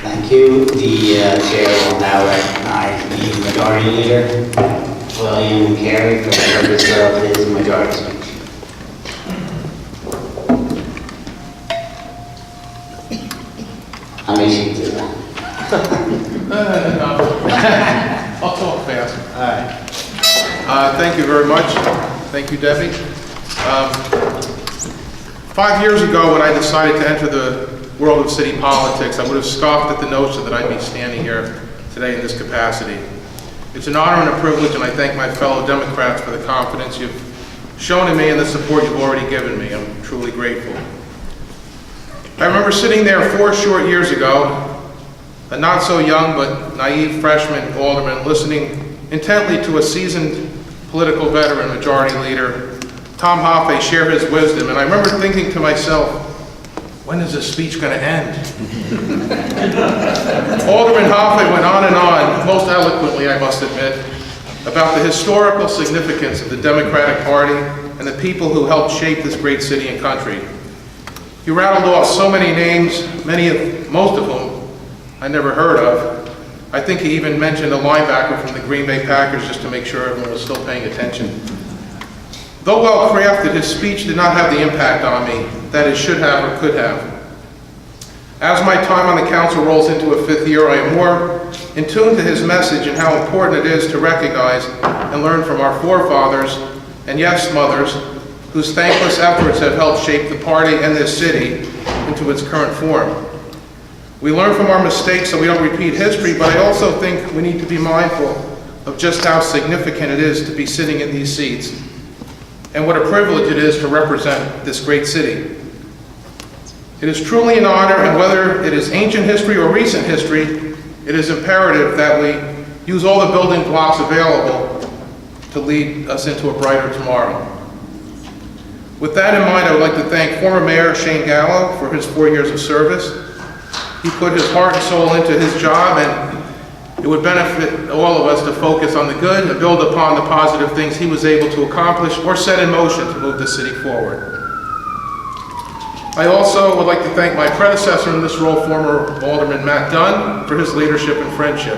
Thank you. The chair will now recognize the majority leader, William Carey, for the purpose of his majority speech. How many sheets is that? I'll talk fast. All right. Thank you very much. Thank you, Debbie. 5 years ago, when I decided to enter the world of city politics, I would have scoffed at the notion that I'd be standing here today in this capacity. It's an honor and a privilege, and I thank my fellow Democrats for the confidence you've shown in me and the support you've already given me. I'm truly grateful. I remember sitting there 4 short years ago, a not so young but naive freshman alderman, listening intently to a seasoned political veteran, majority leader, Tom Hoppe, share his wisdom, and I remember thinking to myself, when is this speech going to end? Alderman Hoppe went on and on, most eloquently, I must admit, about the historical significance of the Democratic Party and the people who helped shape this great city and country. He rattled off so many names, most of whom I never heard of. I think he even mentioned a linebacker from the Green Bay Packers just to make sure everyone was still paying attention. Though well crafted, his speech did not have the impact on me that it should have or could have. As my time on the council rolls into a 5th year, I am more in tune to his message and how important it is to recognize and learn from our forefathers and yes, mothers, whose thankless efforts have helped shape the party and this city into its current form. We learn from our mistakes so we don't repeat history, but I also think we need to be mindful of just how significant it is to be sitting in these seats and what a privilege it is to represent this great city. It is truly an honor, and whether it is ancient history or recent history, it is imperative that we use all the building blocks available to lead us into a brighter tomorrow. With that in mind, I would like to thank former Mayor Shane Gallo for his 4 years of service. He put his heart and soul into his job, and it would benefit all of us to focus on the good and build upon the positive things he was able to accomplish or set in motion to move the city forward. I also would like to thank my predecessor in this role, former Alderman Matt Dunn, for his leadership and friendship.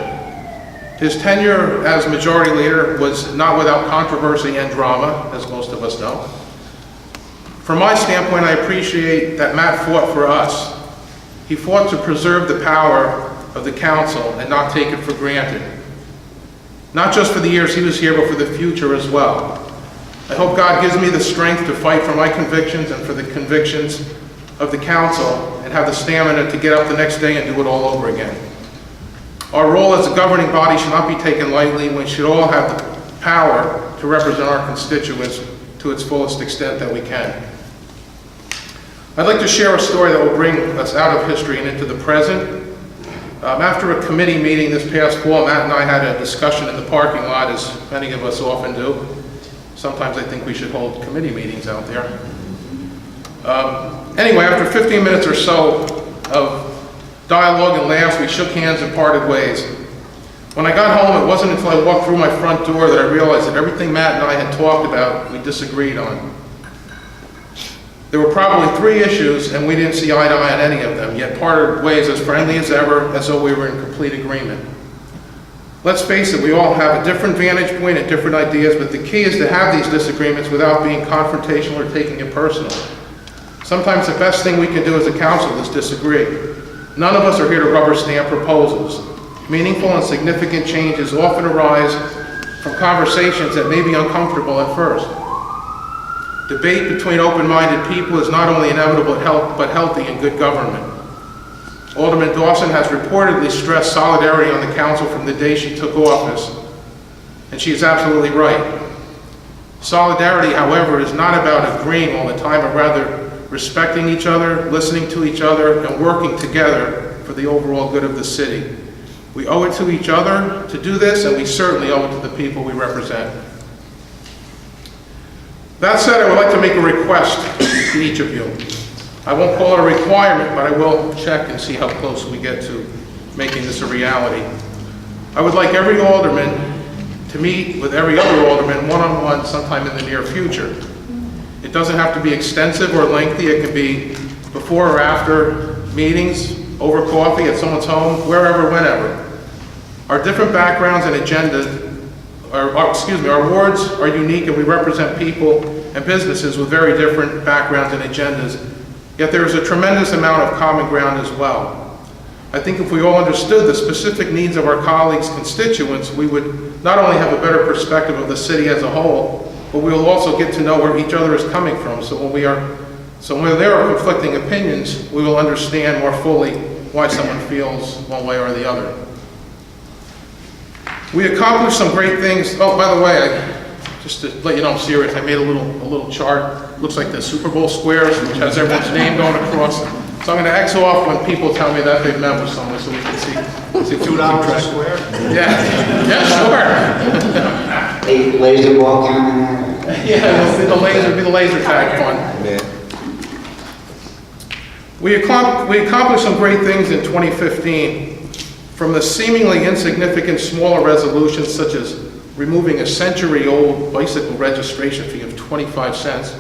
His tenure as majority leader was not without controversy and drama, as most of us know. From my standpoint, I appreciate that Matt fought for us. He fought to preserve the power of the council and not take it for granted. Not just for the years he was here, but for the future as well. I hope God gives me the strength to fight for my convictions and for the convictions of the council and have the stamina to get up the next day and do it all over again. Our role as a governing body should not be taken lightly. We should all have the power to represent our constituents to its fullest extent that we can. I'd like to share a story that will bring us out of history and into the present. After a committee meeting this past fall, Matt and I had a discussion in the parking lot, as many of us often do. Sometimes I think we should hold committee meetings out there. Anyway, after 15 minutes or so of dialogue and laughs, we shook hands and parted ways. When I got home, it wasn't until I walked through my front door that I realized that everything Matt and I had talked about, we disagreed on. There were probably 3 issues, and we didn't see eye to eye on any of them, yet parted ways as friendly as ever, as though we were in complete agreement. Let's face it, we all have a different vantage point and different ideas, but the key is to have these disagreements without being confrontational or taking it personal. Sometimes the best thing we can do as a council is disagree. None of us are here to rubber stamp proposals. Meaningful and significant changes often arise from conversations that may be uncomfortable at first. Debate between open-minded people is not only inevitable but healthy in good government. Alderman Dawson has reportedly stressed solidarity on the council from the day she took office, and she is absolutely right. Solidarity, however, is not about agreeing all the time, but rather respecting each other, listening to each other, and working together for the overall good of the city. We owe it to each other to do this, and we certainly owe it to the people we represent. That said, I would like to make a request to each of you. I won't call it a requirement, but I will check and see how close we get to making this a reality. I would like every alderman to meet with every other alderman one-on-one sometime in the near future. It doesn't have to be extensive or lengthy. It can be before or after meetings, over coffee, at someone's home, wherever, whenever. Our different backgrounds and agendas, our wards are unique, and we represent people and businesses with very different backgrounds and agendas, yet there is a tremendous amount of common ground as well. I think if we all understood the specific needs of our colleagues' constituents, we would not only have a better perspective of the city as a whole, but we will also get to know where each other is coming from. So when there are conflicting opinions, we will understand more fully why someone feels one way or the other. We accomplished some great things. Oh, by the way, just to let you know I'm serious, I made a little chart. Looks like the Super Bowl squares, which has everyone's name going across. So I'm going to X off when people tell me that they've met with someone, so we can see $2 a square? Yeah, sure. Hey, laser ball camera. Yeah, it'll be the laser tag fun. Yeah. We accomplished some great things in 2015, from the seemingly insignificant smaller resolutions such as removing a century-old bicycle registration fee of 25 cents,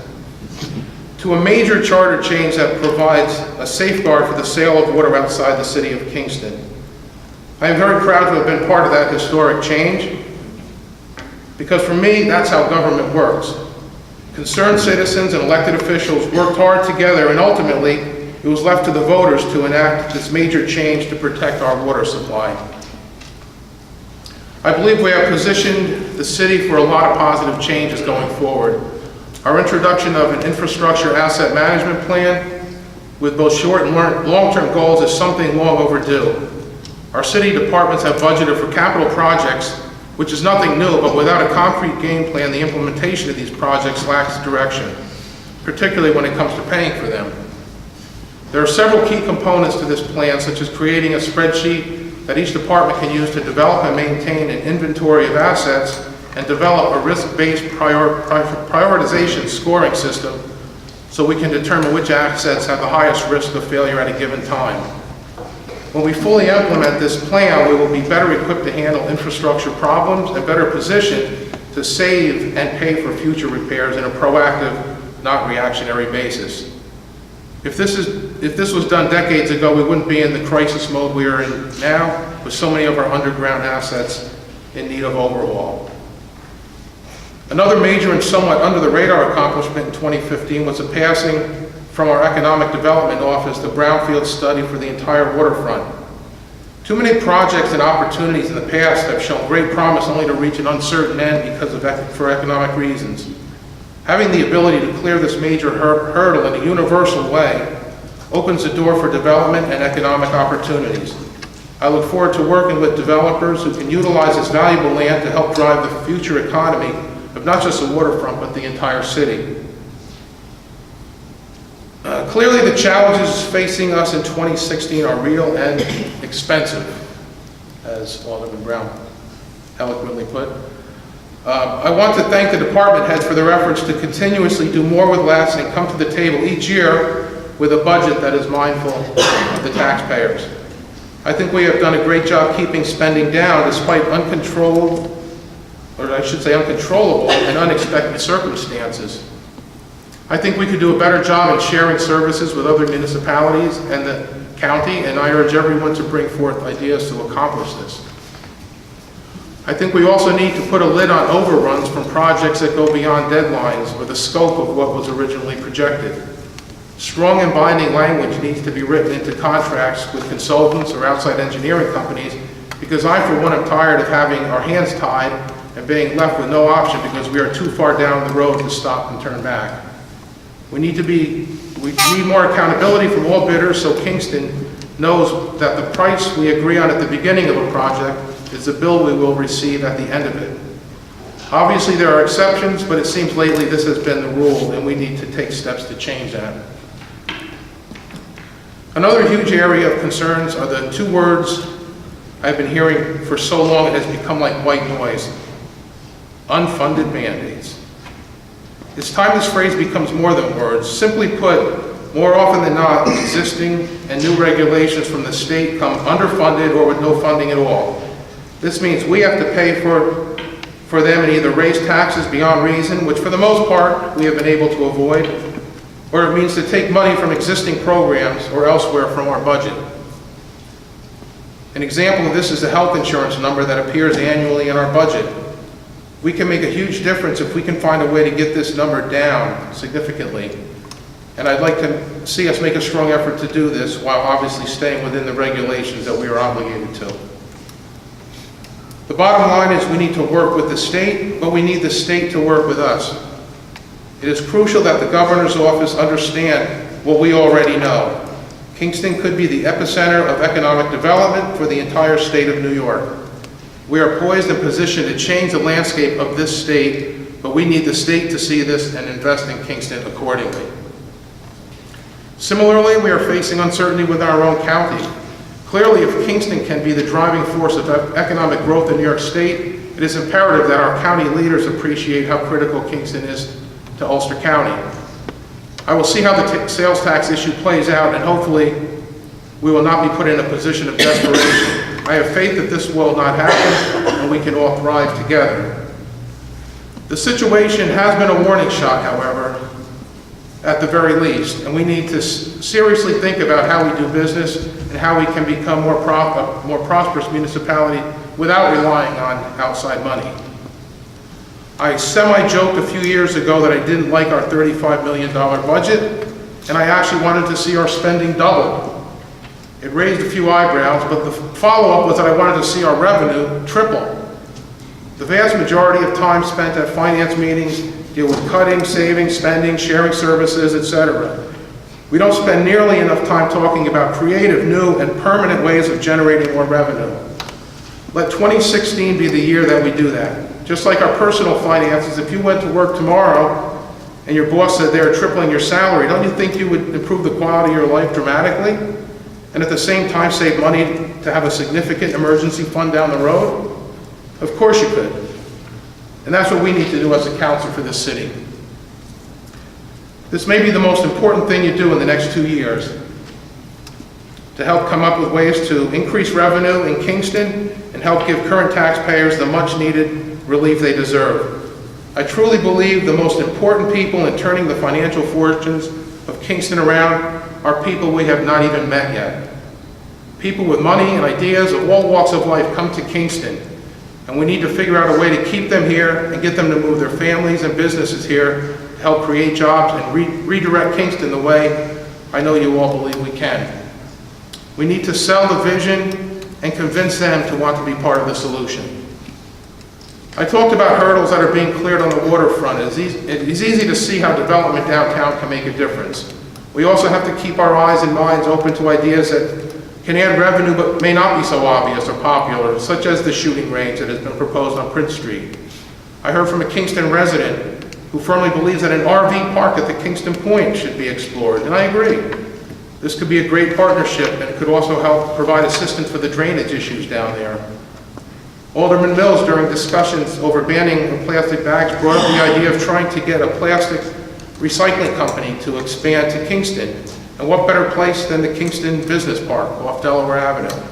to a major charter change that provides a safeguard for the sale of water outside the city of Kingston. I am very proud to have been part of that historic change, because for me, that's how government works. Concerned citizens and elected officials worked hard together, and ultimately, it was left to the voters to enact this major change to protect our water supply. I believe we have positioned the city for a lot of positive changes going forward. Our introduction of an infrastructure asset management plan with both short and long-term goals is something long overdue. Our city departments have budgeted for capital projects, which is nothing new, but without a concrete game plan, the implementation of these projects lacks direction, particularly when it comes to paying for them. There are several key components to this plan, such as creating a spreadsheet that each department can use to develop and maintain an inventory of assets and develop a risk-based prioritization scoring system so we can determine which assets have the highest risk of failure at a given time. When we fully implement this plan, we will be better equipped to handle infrastructure problems and better positioned to save and pay for future repairs in a proactive, not reactionary basis. If this was done decades ago, we wouldn't be in the crisis mode we are in now, with so many of our underground assets in need of overhaul. Another major and somewhat under the radar accomplishment in 2015 was the passing from our Economic Development Office the brownfield study for the entire waterfront. Too many projects and opportunities in the past have shown great promise only to reach an uncertain end for economic reasons. Having the ability to clear this major hurdle in a universal way opens the door for development and economic opportunities. I look forward to working with developers who can utilize this valuable land to help drive the future economy of not just the waterfront, but the entire city. Clearly, the challenges facing us in 2016 are real and expensive, as Alderman Brown eloquently put. I want to thank the department heads for their efforts to continuously do more with less and come to the table each year with a budget that is mindful of the taxpayers. I think we have done a great job keeping spending down despite uncontrollable and unexpected circumstances. I think we could do a better job in sharing services with other municipalities and the county, and I urge everyone to bring forth ideas to accomplish this. I think we also need to put a lid on overruns from projects that go beyond deadlines or the scope of what was originally projected. Strong and binding language needs to be written into contracts with consultants or outside engineering companies, because I, for one, am tired of having our hands tied and being left with no option because we are too far down the road to stop and turn back. We need more accountability from all bidders so Kingston knows that the price we agree on at the beginning of a project is the bill we will receive at the end of it. Obviously there are exceptions, but it seems lately this has been the rule and we need to take steps to change that. Another huge area of concerns are the two words I've been hearing for so long it has become like white noise: unfunded mandates. It's time this phrase becomes more than words. Simply put, more often than not, existing and new regulations from the state come underfunded or with no funding at all. This means we have to pay for them and either raise taxes beyond reason, which for the most part we have been able to avoid, or it means to take money from existing programs or elsewhere from our budget. An example of this is the health insurance number that appears annually in our budget. We can make a huge difference if we can find a way to get this number down significantly. And I'd like to see us make a strong effort to do this while obviously staying within the regulations that we are obligated to. The bottom line is we need to work with the state, but we need the state to work with us. It is crucial that the governor's office understand what we already know. Kingston could be the epicenter of economic development for the entire state of New York. We are poised and positioned to change the landscape of this state, but we need the state to see this and invest in Kingston accordingly. Similarly, we are facing uncertainty with our own county. Clearly, if Kingston can be the driving force of economic growth in New York State, it is imperative that our county leaders appreciate how critical Kingston is to Ulster County. I will see how the sales tax issue plays out, and hopefully we will not be put in a position of desperation. I have faith that this will not happen, and we can all thrive together. The situation has been a warning shot, however, at the very least, and we need to seriously think about how we do business and how we can become a more prosperous municipality without relying on outside money. I semi-joked a few years ago that I didn't like our $35 million budget, and I actually wanted to see our spending double. It raised a few eyebrows, but the follow-up was that I wanted to see our revenue triple. The vast majority of time spent at finance meetings deal with cutting, saving, spending, sharing services, etc. We don't spend nearly enough time talking about creative, new, and permanent ways of generating more revenue. Let 2016 be the year that we do that. Just like our personal finances, if you went to work tomorrow and your boss said they're tripling your salary, don't you think you would improve the quality of your life dramatically? And at the same time save money to have a significant emergency fund down the road? Of course you could. And that's what we need to do as a council for this city. This may be the most important thing you do in the next 2 years to help come up with ways to increase revenue in Kingston and help give current taxpayers the much needed relief they deserve. I truly believe the most important people in turning the financial fortunes of Kingston around are people we have not even met yet. People with money and ideas of all walks of life come to Kingston, and we need to figure out a way to keep them here and get them to move their families and businesses here to help create jobs and redirect Kingston the way I know you all believe we can. We need to sell the vision and convince them to want to be part of the solution. I talked about hurdles that are being cleared on the waterfront. It is easy to see how development downtown can make a difference. We also have to keep our eyes and minds open to ideas that can add revenue but may not be so obvious or popular, such as the shooting range that has been proposed on Prince Street. I heard from a Kingston resident who firmly believes that an RV park at the Kingston Point should be explored, and I agree. This could be a great partnership, and it could also help provide assistance for the drainage issues down there. Alderman Mills, during discussions over banning plastic bags, brought up the idea of trying to get a plastic recycling company to expand to Kingston. And what better place than the Kingston Business Park off Delaware Avenue?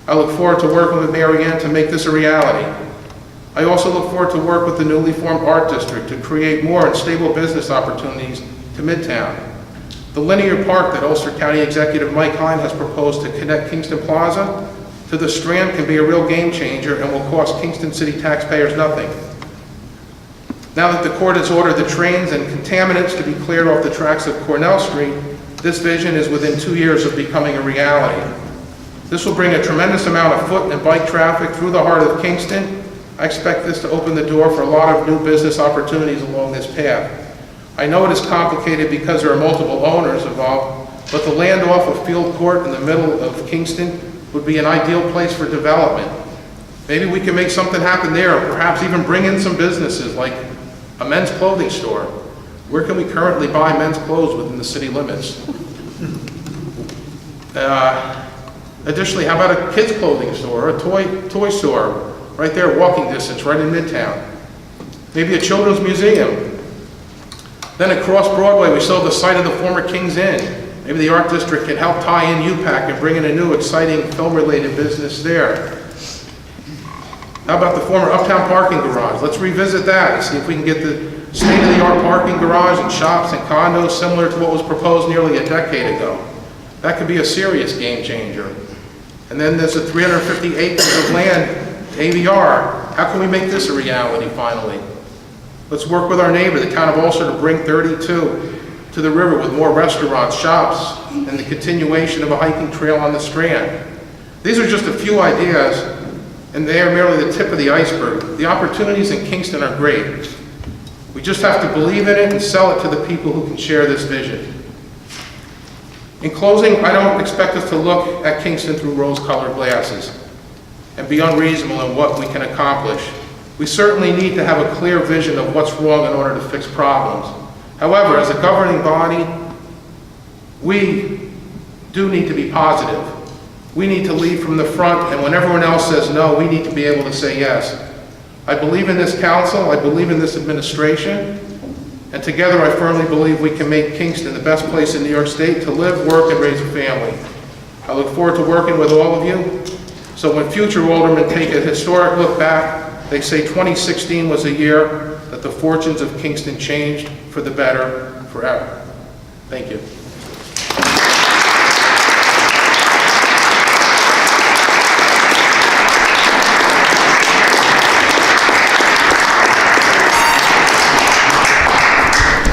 I look forward to working with Mary Ann to make this a reality. I also look forward to work with the newly formed Art District to create more and stable business opportunities to Midtown. The linear park that Ulster County Executive Mike Hine has proposed to connect Kingston Plaza to the Strand can be a real game changer and will cost Kingston City taxpayers nothing. Now that the court has ordered the trains and contaminants to be cleared off the tracks of Cornell Street, this vision is within 2 years of becoming a reality. This will bring a tremendous amount of foot and bike traffic through the heart of Kingston. I expect this to open the door for a lot of new business opportunities along this path. I know it is complicated because there are multiple owners involved, but the land off of Field Court in the middle of Kingston would be an ideal place for development. Maybe we can make something happen there, or perhaps even bring in some businesses like a men's clothing store. Where can we currently buy men's clothes within the city limits? Additionally, how about a kids' clothing store, or a toy store, right there, walking distance, right in Midtown? Maybe a children's museum. Then across Broadway, we saw the site of the former King's Inn. Maybe the Art District can help tie in UPAC and bring in a new, exciting film-related business there. How about the former Uptown Parking Garage? Let's revisit that and see if we can get the state-of-the-art parking garage and shops and condos similar to what was proposed nearly a decade ago. That could be a serious game changer. And then there's the 350 acres of land, AVR. How can we make this a reality finally? Let's work with our neighbor, the town of Ulster, to bring 32 to the river with more restaurants, shops, and the continuation of a hiking trail on the Strand. These are just a few ideas, and they are merely the tip of the iceberg. The opportunities in Kingston are great. We just have to believe in it and sell it to the people who can share this vision. In closing, I don't expect us to look at Kingston through rose-colored glasses and be unreasonable in what we can accomplish. We certainly need to have a clear vision of what's wrong in order to fix problems. However, as a governing body, we do need to be positive. We need to lead from the front, and when everyone else says no, we need to be able to say yes. I believe in this council, I believe in this administration, and together I firmly believe we can make Kingston the best place in New York State to live, work, and raise a family. I look forward to working with all of you, so when future aldermen take a historic look back, they say 2016 was a year that the fortunes of Kingston changed for the better forever. Thank you.